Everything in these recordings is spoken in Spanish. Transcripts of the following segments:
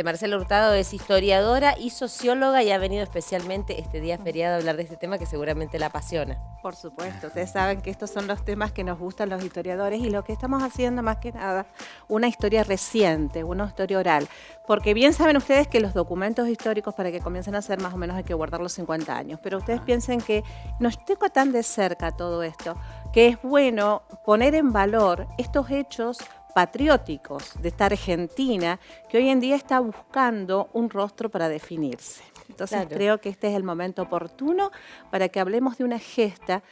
Marcela Hurtado es historiadora y socióloga y ha venido especialmente este día feriado a hablar de este tema que seguramente la apasiona. Por supuesto, ustedes saben que estos son los temas que nos gustan los historiadores y lo que estamos haciendo más que nada, una historia reciente, una historia oral. Porque bien saben ustedes que los documentos históricos para que comiencen a ser más o menos hay que guardarlos 50 años. Pero ustedes piensen que nos toca tan de cerca todo esto, que es bueno poner en valor estos hechos patrióticos de esta Argentina que hoy en día está buscando un rostro para definirse. Entonces creo que este es el momento oportuno para que hablemos de una gesta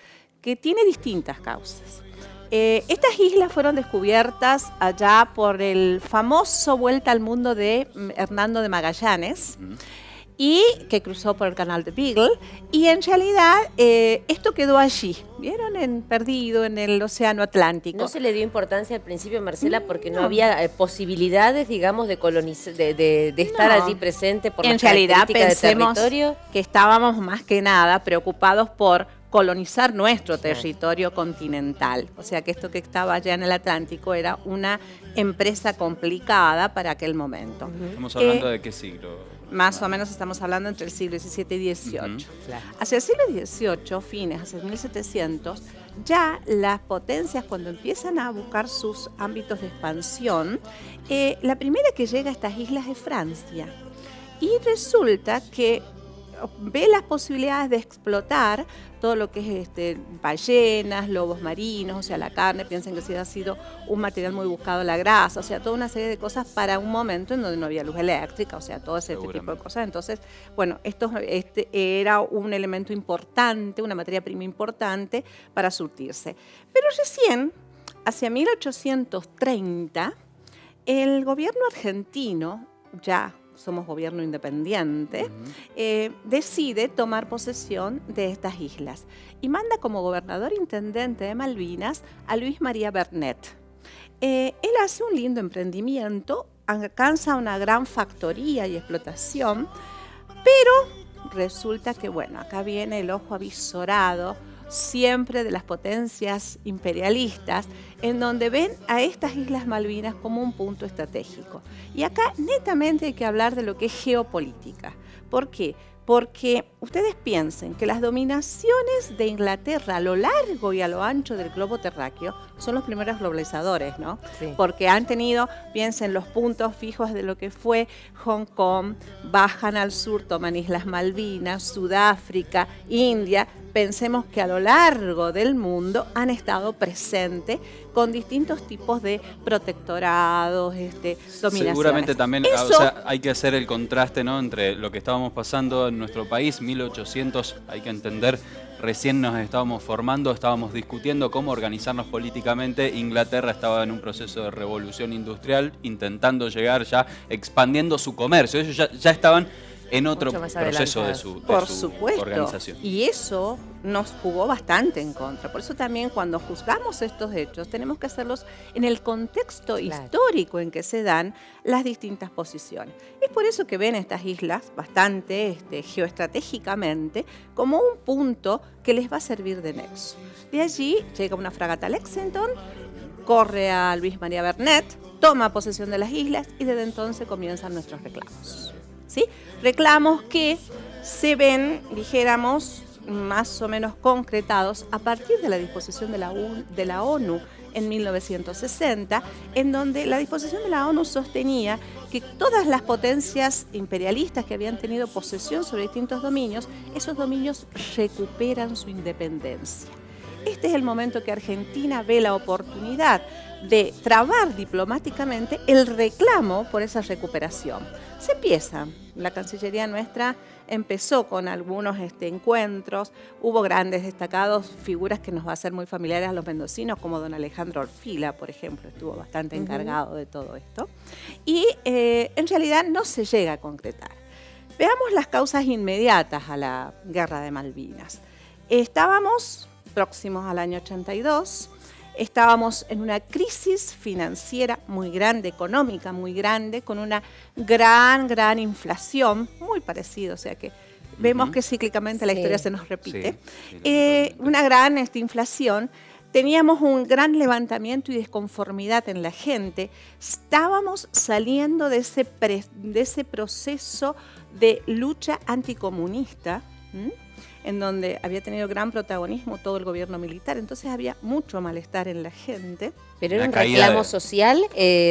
que tiene distintas causas. Estas islas fueron descubiertas allá por el famoso Vuelta al Mundo de Hernando de Magallanes, y que cruzó por el canal de Beagle, y en realidad esto quedó allí, ¿vieron? Perdido en el océano Atlántico. ¿No se le dio importancia al principio, Marcela, porque no había posibilidades, digamos, de colonizar, de estar allí presente por las características de territorio? Que estábamos más que nada preocupados por colonizar nuestro territorio continental. O sea que esto que estaba allá en el Atlántico era una empresa complicada para aquel momento. ¿Estamos hablando de qué siglo? Más o menos estamos hablando entre el siglo XVII y XVIII. Hacia el siglo XVIII, fines, hacia 1700, ya las potencias cuando empiezan a buscar sus ámbitos de expansión, la primera que llega a estas islas es Francia. Y resulta que ve las posibilidades de explotar todo lo que es ballenas, lobos marinos, o sea, la carne. Piensen que sí ha sido un material muy buscado, la grasa, o sea, toda una serie de cosas para un momento en donde no había luz eléctrica, o sea, todo ese tipo de cosas. Entonces, bueno, esto era un elemento importante, una materia prima importante para surtirse. Pero recién, hacia 1830, el gobierno argentino, ya somos gobierno independiente, decide tomar posesión de estas islas y manda como gobernador intendente de Malvinas a Luis María Bernet. Él hace un lindo emprendimiento, alcanza una gran factoría y explotación, pero resulta que, bueno, acá viene el ojo avisorado siempre de las potencias imperialistas, en donde ven a estas Islas Malvinas como un punto estratégico. Y acá netamente hay que hablar de lo que es geopolítica. ¿Por qué? Porque ustedes piensen que las dominaciones de Inglaterra a lo largo y a lo ancho del globo terráqueo son los primeros globalizadores, ¿no? Sí. Porque han tenido, piensen, los puntos fijos de lo que fue Hong Kong, bajan al sur, toman Islas Malvinas, Sudáfrica, India. Pensemos que a lo largo del mundo han estado presentes con distintos tipos de protectorados, dominaciones. Seguramente también o sea, hay que hacer el contraste, ¿no?, entre lo que estábamos pasando en nuestro país, 1800, hay que entender, recién nos estábamos formando, estábamos discutiendo cómo organizarnos políticamente. Inglaterra estaba en un proceso de revolución industrial, intentando llegar ya, expandiendo su comercio. Ellos ya estaban en otro proceso de su organización. Y eso nos jugó bastante en contra. Por eso también cuando juzgamos estos hechos tenemos que hacerlos en el contexto histórico en que se dan las distintas posiciones. Es por eso que ven estas islas bastante geoestratégicamente como un punto que les va a servir de nexo. De allí llega una fragata Lexington, corre a Luis María Bernet, toma posesión de las islas y desde entonces comienzan nuestros reclamos. ¿Sí? Reclamos que se ven, dijéramos, más o menos concretados a partir de la disposición de la ONU en 1960, en donde la disposición de la ONU sostenía que todas las potencias imperialistas que habían tenido posesión sobre distintos dominios, esos dominios recuperan su independencia. Este es el momento que Argentina ve la oportunidad de trabar diplomáticamente el reclamo por esa recuperación. Se empieza, la Cancillería nuestra empezó con algunos encuentros, hubo grandes destacados, figuras que nos va a ser muy familiares a los mendocinos, como don Alejandro Orfila, por ejemplo, estuvo bastante encargado de todo esto, y en realidad no se llega a concretar. Veamos las causas inmediatas a la Guerra de Malvinas. Estábamos próximos al año 82, estábamos en una crisis financiera muy grande, económica muy grande, con una gran inflación, muy parecido, o sea que vemos que cíclicamente la historia se nos repite. Una gran inflación, teníamos un gran levantamiento y desconformidad en la gente. Estábamos saliendo de ese proceso de lucha anticomunista, en donde había tenido gran protagonismo todo el gobierno militar, entonces había mucho malestar en la gente. ¿Pero era un reclamo social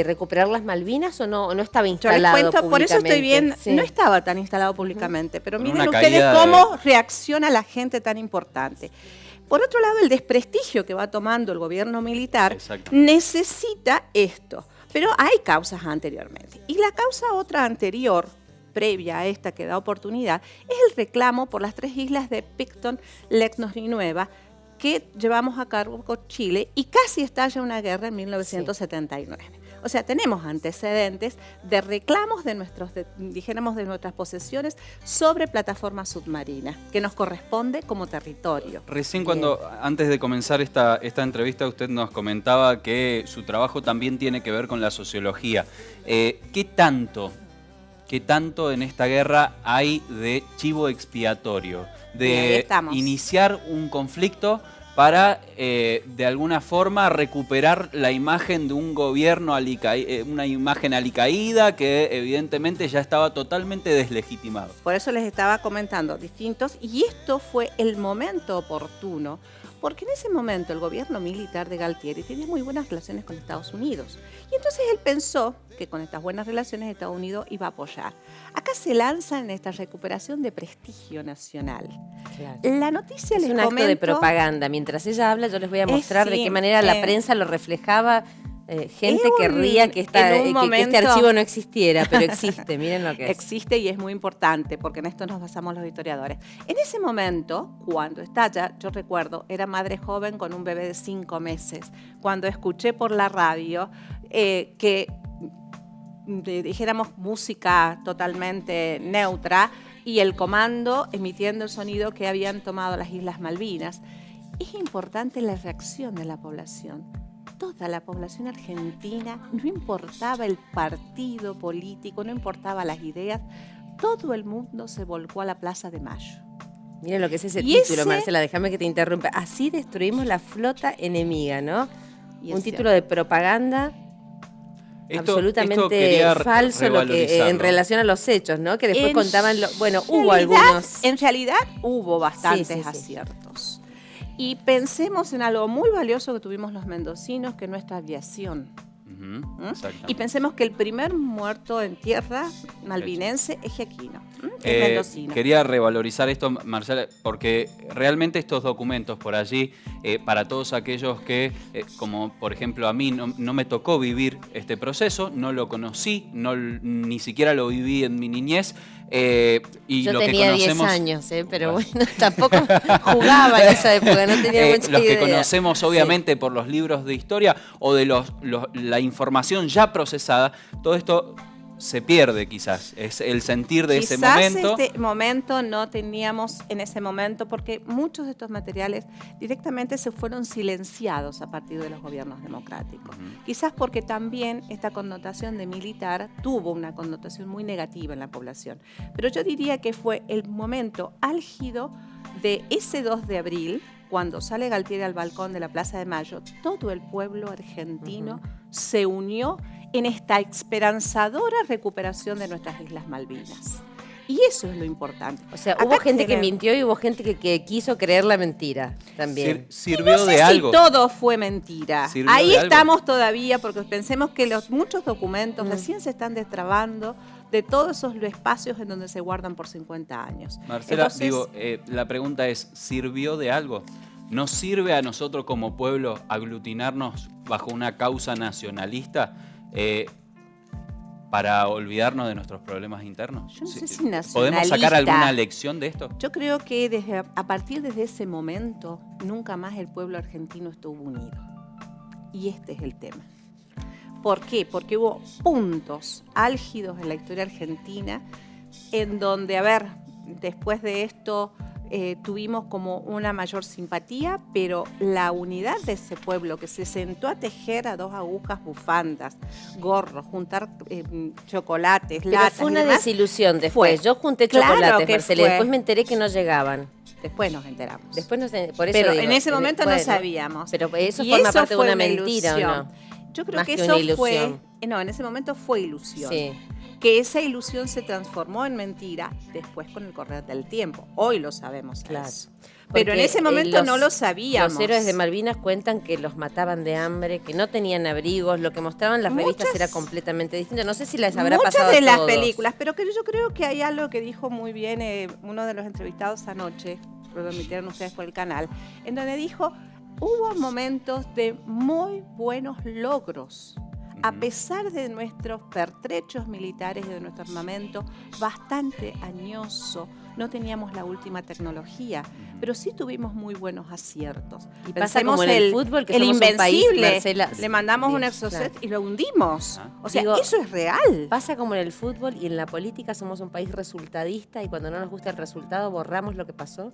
recuperar las Malvinas o no estaba instalado Yo les cuento, públicamente? por eso estoy bien, sí. No estaba tan instalado públicamente, pero miren una ustedes caída cómo reacciona la gente tan importante. Por otro lado, el desprestigio que va tomando el gobierno militar necesita esto, pero hay causas anteriormente. Y la causa otra anterior, previa a esta que da oportunidad, es el reclamo por las 3 islas de Picton, Lecnos y Nueva, que llevamos a cargo con Chile y casi estalla una guerra en 1979. Sí. O sea, tenemos antecedentes de reclamos de nuestras posesiones sobre plataformas submarinas, que nos corresponde como territorio. Recién antes de comenzar esta entrevista, usted nos comentaba que su trabajo también tiene que ver con la sociología. ¿Qué tanto en esta guerra hay de chivo expiatorio? De iniciar un conflicto para, de alguna forma, recuperar la imagen de un gobierno una imagen alicaída que evidentemente ya estaba totalmente deslegitimado. Por eso les estaba comentando distintos, y esto fue el momento oportuno, porque en ese momento el gobierno militar de Galtieri tenía muy buenas relaciones con Estados Unidos. Y entonces él pensó que con estas buenas relaciones Estados Unidos iba a apoyar. Acá se lanza en esta recuperación de prestigio nacional. Claro. La noticia es un acto de propaganda. Mientras ella habla, yo les voy a mostrar de qué manera la prensa lo reflejaba. Gente querría que este archivo no existiera, pero existe, miren lo que es. Existe y es muy importante, porque en esto nos basamos los historiadores. En ese momento, cuando estalla, yo recuerdo, era madre joven con un bebé de 5 meses, cuando escuché por la radio que dijéramos música totalmente neutra y el comando emitiendo el sonido que habían tomado las Islas Malvinas. Es importante la reacción de la población. Toda la población argentina, no importaba el partido político, no importaba las ideas, todo el mundo se volcó a la Plaza de Mayo. Miren lo que es ese título, Marcela, déjame que te interrumpa. Así destruimos la flota enemiga, ¿no? Un título de propaganda absolutamente falso en relación a los hechos, ¿no? Que después contaban, hubo algunos. En realidad hubo bastantes aciertos. Y pensemos en algo muy valioso que tuvimos los mendocinos, que es nuestra aviación. Y pensemos que el primer muerto en tierra malvinense es Giaquino, es mendocino. Quería revalorizar esto, Marcela, porque realmente estos documentos por allí, para todos aquellos que, como por ejemplo a mí, no me tocó vivir este proceso, no lo conocí, ni siquiera lo viví en mi niñez. Y yo lo tenía que conocemos, 10 años, pero bueno, tampoco jugaba en esa época, no tenía mucha idea. Los que conocemos obviamente por los libros de historia o de la información ya procesada, todo esto se pierde quizás, es el sentir de ese momento. Quizás este momento no teníamos en ese momento, porque muchos de estos materiales directamente se fueron silenciados a partir de los gobiernos democráticos. Quizás porque también esta connotación de militar tuvo una connotación muy negativa en la población. Pero yo diría que fue el momento álgido de ese 2 de abril, cuando sale Galtieri al balcón de la Plaza de Mayo, todo el pueblo argentino se unió en esta esperanzadora recuperación de nuestras Islas Malvinas. Y eso es lo importante. O sea, hubo gente que mintió y hubo gente que quiso creer la mentira también. Sirvió de algo. Si todo fue mentira. Ahí estamos todavía, porque pensemos que muchos documentos recién se están destrabando de todos esos espacios en donde se guardan por 50 años. Marcela, la pregunta es, ¿sirvió de algo? ¿Nos sirve a nosotros como pueblo aglutinarnos bajo una causa nacionalista para olvidarnos de nuestros problemas internos? Yo no sé si nacionalista. ¿Podemos sacar alguna lección de esto? Yo creo que a partir de ese momento nunca más el pueblo argentino estuvo unido. Y este es el tema. ¿Por qué? Porque hubo puntos álgidos en la historia argentina en donde, después de esto tuvimos como una mayor simpatía, pero la unidad de ese pueblo que se sentó a tejer a 2 agujas bufandas, gorros, juntar chocolates, latas. Pero fue una desilusión después. Yo junté chocolates, Marcela, y después me enteré que no llegaban. Después nos enteramos. Por eso pero digo, en ese momento no sabíamos. Pero eso forma parte de una mentira, ¿o no? Yo creo que eso fue... No, en ese momento fue ilusión. Sí. Que esa ilusión se transformó en mentira después con el correr del tiempo. Hoy lo sabemos. Claro. Eso. Pero en ese momento no lo sabíamos. Los héroes de Malvinas cuentan que los mataban de hambre, que no tenían abrigos, lo que mostraban las revistas era completamente distinto. No sé si les habrá pasado a todos. Muchas de las películas, pero que yo creo que hay algo que dijo muy bien uno de los entrevistados anoche, lo emitieron ustedes por el canal, en donde dijo, hubo momentos de muy buenos logros. A pesar de nuestros pertrechos militares y de nuestro armamento bastante añoso, no teníamos la última tecnología, pero sí tuvimos muy buenos aciertos. Y pasa como en el fútbol, que somos Invencible, un país, Marcela, le mandamos un exocet y lo hundimos. O sea, eso es real. Pasa como en el fútbol y en la política somos un país resultadista y cuando no nos gusta el resultado borramos lo que pasó.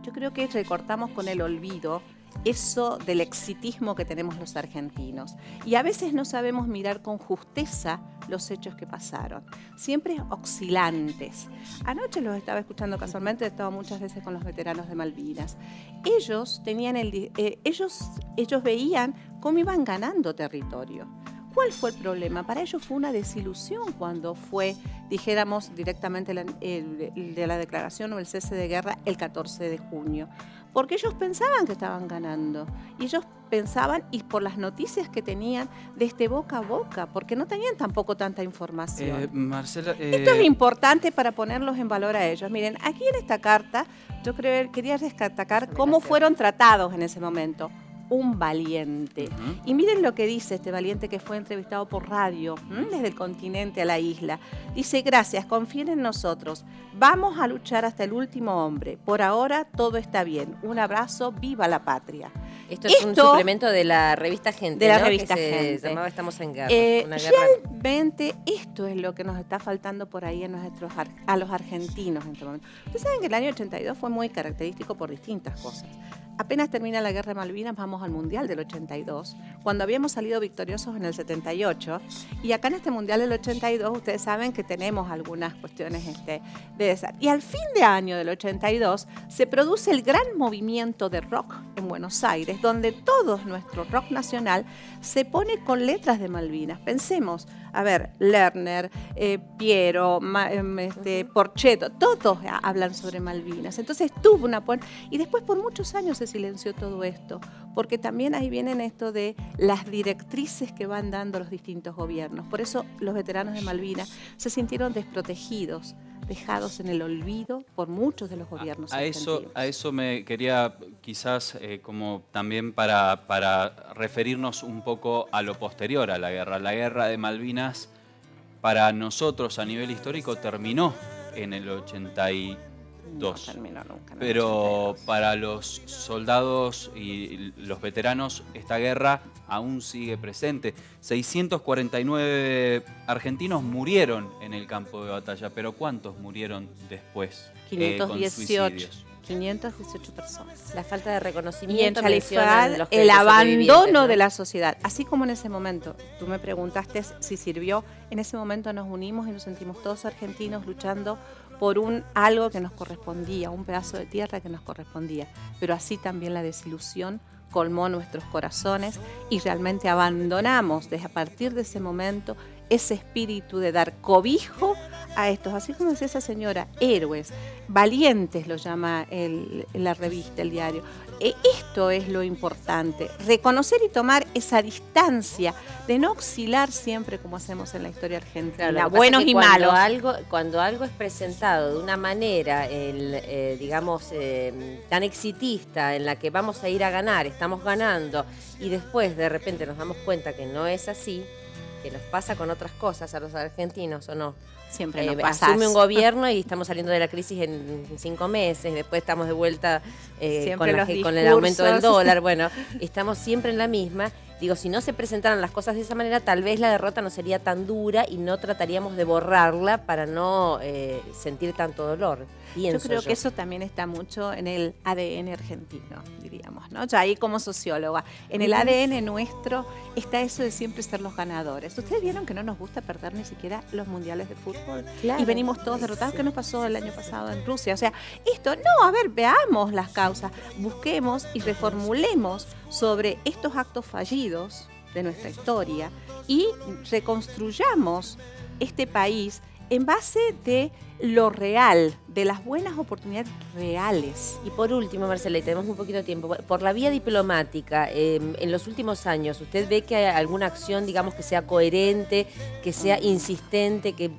Yo creo que recortamos con el olvido eso del exitismo que tenemos los argentinos. Y a veces no sabemos mirar con justeza los hechos que pasaron. Siempre oscilantes. Anoche los estaba escuchando casualmente, he estado muchas veces con los veteranos de Malvinas. Ellos tenían ellos veían cómo iban ganando territorio. ¿Cuál fue el problema? Para ellos fue una desilusión cuando fue, dijéramos directamente, de la declaración o el cese de guerra el 14 de junio. Porque ellos pensaban que estaban ganando. Y ellos pensaban, y por las noticias que tenían, desde boca a boca, porque no tenían tampoco tanta información. Marcela, esto es importante para ponerlos en valor a ellos. Miren, aquí en esta carta, yo quería destacar cómo fueron tratados en ese momento. Un valiente. Y miren lo que dice este valiente que fue entrevistado por radio, desde el continente a la isla. Dice, gracias, confíen en nosotros. Vamos a luchar hasta el último hombre. Por ahora todo está bien. Un abrazo, viva la patria. Esto es un suplemento de la revista Gente, de la ¿no? revista que Gente. Se llamaba Estamos en Guerra. Realmente esto es lo que nos está faltando por ahí a los argentinos en este momento. Ustedes saben que el año 82 fue muy característico por distintas cosas. Apenas termina la Guerra de Malvinas, vamos al Mundial del 82, cuando habíamos salido victoriosos en el 78. Y acá en este Mundial del 82, ustedes saben que tenemos algunas cuestiones de esa. Y al fin de año del 82, se produce el gran movimiento de rock en Buenos Aires, donde todo nuestro rock nacional se pone con letras de Malvinas. Pensemos, a ver, Lerner, Piero, Porchetto, todos hablan sobre Malvinas. Entonces tuvo una... Y después por muchos años se silenció todo esto, porque también ahí vienen esto de las directrices que van dando los distintos gobiernos. Por eso los veteranos de Malvinas se sintieron desprotegidos, dejados en el olvido por muchos de los gobiernos argentinos. A eso me quería quizás como también para referirnos un poco a lo posterior a la guerra. La guerra de Malvinas para nosotros a nivel histórico terminó en el 82. No terminó nunca. Pero para los soldados y los veteranos esta guerra aún sigue presente. 649 argentinos murieron en el campo de batalla, pero ¿cuántos murieron después? 518 personas. La falta de reconocimiento, el abandono de la sociedad. Así como en ese momento, tú me preguntaste si sirvió, en ese momento nos unimos y nos sentimos todos argentinos luchando por algo que nos correspondía, un pedazo de tierra que nos correspondía. Pero así también la desilusión colmó nuestros corazones y realmente abandonamos desde a partir de ese momento ese espíritu de dar cobijo a estos, así como decía esa señora, héroes, valientes lo llama la revista, el diario. Esto es lo importante, reconocer y tomar esa distancia de no oscilar siempre como hacemos en la historia argentina, claro, buenos y malos. Cuando algo es presentado de una manera, digamos, tan exitista, en la que vamos a ir a ganar, estamos ganando, y después de repente nos damos cuenta que no es así, que nos pasa con otras cosas a los argentinos, ¿o no? Siempre nos pasa. Asume un gobierno y estamos saliendo de la crisis en 5 meses, después estamos de vuelta con el aumento del dólar. Bueno, estamos siempre en la misma. Digo, si no se presentaran las cosas de esa manera, tal vez la derrota no sería tan dura y no trataríamos de borrarla para no sentir tanto dolor. Yo creo que eso también está mucho en el ADN argentino, diríamos. ganamos, ¿no? Ya ahí como socióloga, en el ADN nuestro está eso de siempre ser los ganadores. ¿Ustedes vieron que no nos gusta perder ni siquiera los mundiales de fútbol? Claro. Y venimos todos derrotados. ¿Qué nos pasó el año pasado en Rusia? O sea, esto, no, a ver, veamos las causas, busquemos y reformulemos sobre estos actos fallidos de nuestra historia y reconstruyamos este país en base de lo real, de las buenas oportunidades reales. Y por último, Marcela, y tenemos un poquito de tiempo, por la vía diplomática, en los últimos años, ¿usted ve que hay alguna acción, digamos, que sea coherente, que sea insistente, que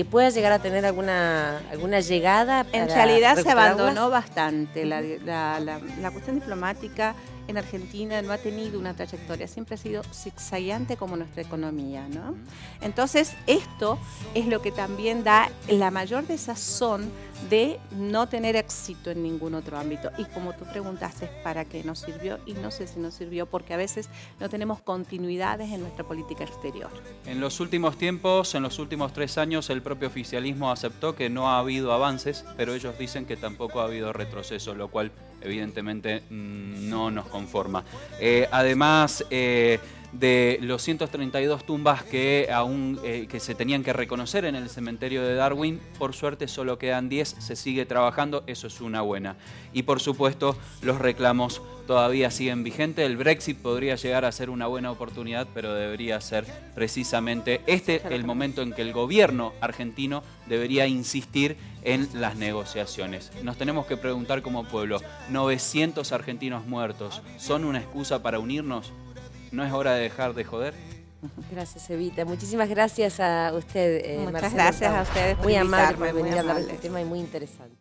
pueda llegar a tener alguna llegada? En realidad se abandonó bastante. La cuestión diplomática en Argentina no ha tenido una trayectoria, siempre ha sido zigzagueante como nuestra economía, ¿no? Entonces, esto es lo que también da la mayor desazón de no tener éxito en ningún otro ámbito. Y como tú preguntaste, ¿para qué nos sirvió? Y no sé si nos sirvió porque a veces no tenemos continuidades en nuestra política exterior. En los últimos tiempos, en los últimos 3 años, el propio oficialismo aceptó que no ha habido avances, pero ellos dicen que tampoco ha habido retroceso, lo cual evidentemente no nos conforma. Además de los 132 tumbas que aún que se tenían que reconocer en el cementerio de Darwin, por suerte solo quedan 10, se sigue trabajando, eso es una buena. Y por supuesto los reclamos todavía siguen vigentes, el Brexit podría llegar a ser una buena oportunidad, pero debería ser precisamente el momento en que el gobierno argentino debería insistir en las negociaciones. Nos tenemos que preguntar como pueblo, 900 argentinos muertos, ¿son una excusa para unirnos? ¿No es hora de dejar de joder? Gracias, Evita. Muchísimas gracias a usted, Muchas Marcelo. gracias a ustedes por muy amable por invitarme, venir a hablar de este tema y muy interesante.